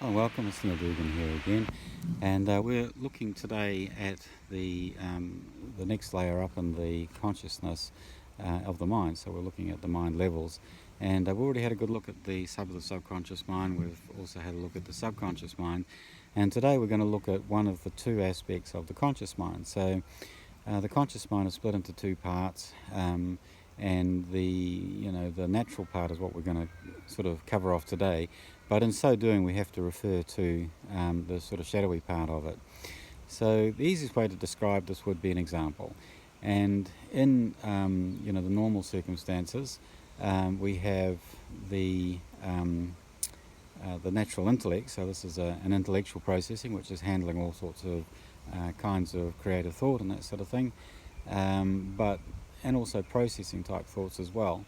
Oh, welcome, it's Neil Dugan here again, and we're looking today at the next layer up in the consciousness of the mind. So we're looking at the mind levels, and we've already had a good look at the subconscious mind. We've also had a look at the subconscious mind, and today we're going to look at one of the two aspects of the conscious mind. So the conscious mind is split into two parts. And the natural part is what we're going to sort of cover off today, but in so doing we have to refer to the sort of shadowy part of it. So the easiest way to describe this would be an example, and in the normal circumstances we have the natural intellect. So this is an intellectual processing which is handling all sorts of kinds of creative thought and that sort of thing, and also processing type thoughts as well.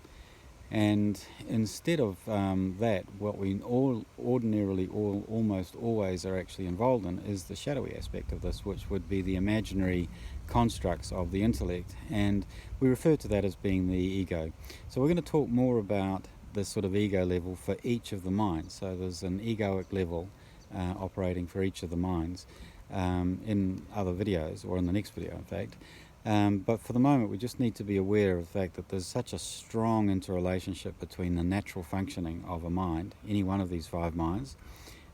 And instead of that, what we all ordinarily almost always are actually involved in is the shadowy aspect of this, which would be the imaginary constructs of the intellect, and we refer to that as being the ego. So we're going to talk more about this sort of ego level for each of the minds. So there's an egoic level operating for each of the minds in other videos, or in the next video in fact. But for the moment we just need to be aware of the fact that there's such a strong interrelationship between the natural functioning of a mind, any one of these five minds,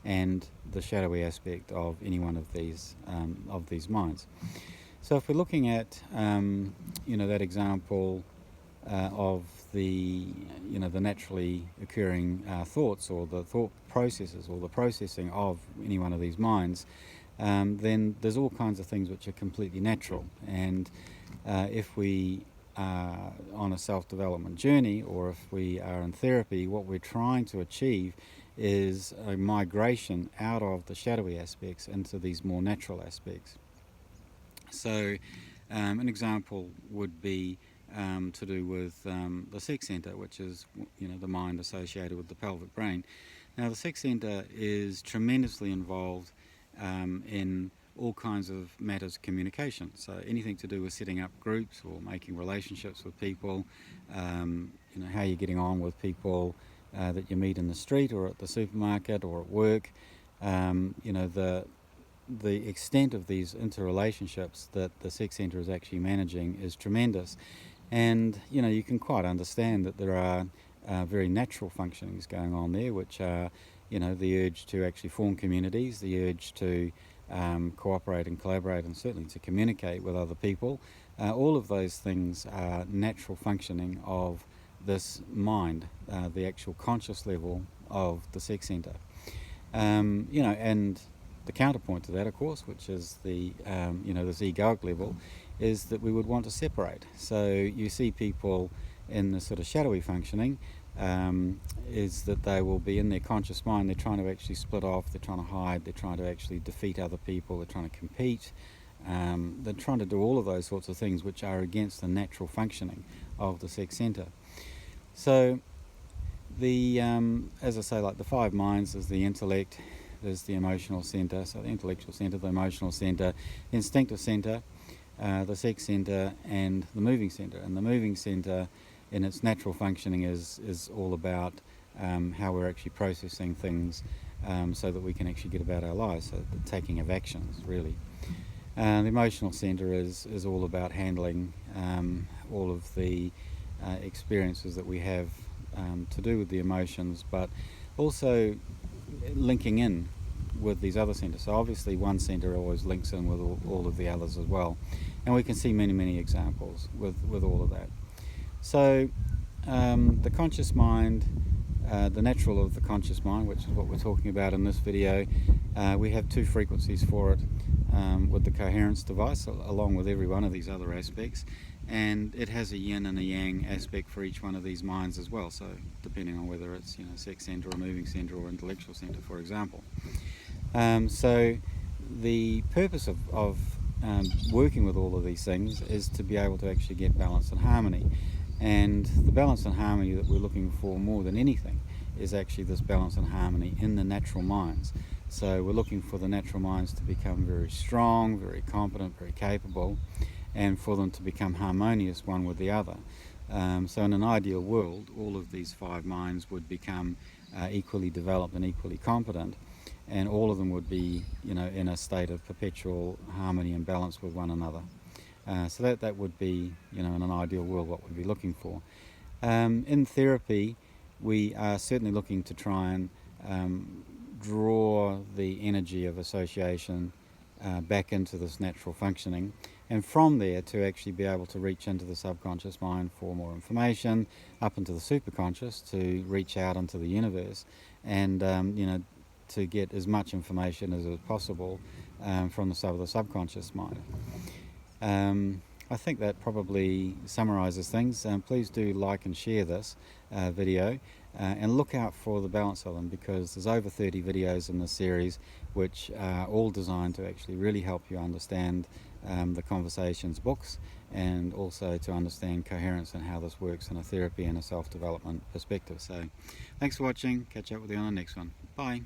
and the shadowy aspect of any one of these minds. So if we're looking at that example of the naturally occurring thoughts, or the thought processes, or the processing of any one of these minds, then there's all kinds of things which are completely natural. And if we are on a self-development journey, or if we are in therapy, what we're trying to achieve is a migration out of the shadowy aspects into these more natural aspects. So an example would be to do with the sex center, which is the mind associated with the pelvic brain. Now the sex center is tremendously involved in all kinds of matters of communication. So anything to do with setting up groups or making relationships with people, how you're getting on with people that you meet in the street or at the supermarket or at work. The extent of these interrelationships that the sex centre is actually managing is tremendous. And you can quite understand that there are very natural functionings going on there, which are the urge to actually form communities, the urge to cooperate and collaborate, and certainly to communicate with other people. All of those things are natural functioning of this mind, the actual conscious level of the sex centre. And the counterpoint to that, of course, which is the this egoic level, is that we would want to separate. So you see people in the sort of shadowy functioning, is that they will be in their conscious mind, they're trying to actually split off, they're trying to hide, they're trying to actually defeat other people, they're trying to compete, they're trying to do all of those sorts of things which are against the natural functioning of the sex centre. So the as I say, like the five minds, there's the intellect, there's the emotional centre, so the intellectual centre, the emotional centre, the instinctive centre, the sex centre, and the moving centre. And the moving centre in its natural functioning is all about how we're actually processing things so that we can actually get about our lives, so the taking of actions really. The emotional centre is all about handling all of the experiences that we have to do with the emotions, but also linking in with these other centres. So obviously one centre always links in with all of the others as well, and we can see many examples with all of that. So the conscious mind, the natural of the conscious mind, which is what we're talking about in this video, we have two frequencies for it with the coherence device, along with every one of these other aspects, and it has a yin and a yang aspect for each one of these minds as well, so depending on whether it's sex centre or moving centre or intellectual centre, for example. So the purpose of working with all of these things is to be able to actually get balance and harmony. And the balance and harmony that we're looking for more than anything is actually this balance and harmony in the natural minds. So we're looking for the natural minds to become very strong, very competent, very capable, and for them to become harmonious one with the other. So in an ideal world, all of these five minds would become equally developed and equally competent, and all of them would be, you know, in a state of perpetual harmony and balance with one another. So that would be, you know, in an ideal world, what we'd be looking for. In therapy, we are certainly looking to try and draw the energy of association back into this natural functioning, and from there to actually be able to reach into the subconscious mind for more information, up into the superconscious to reach out into the universe, and you know, to get as much information as is possible from the subconscious mind. I think that probably summarizes things. Please do like and share this video, and look out for the balance of them, because there's over 30 videos in this series which are all designed to actually really help you understand the Conversations books, and also to understand coherence and how this works in a therapy and a self-development perspective. So thanks for watching. Catch up with you on the next one. Bye.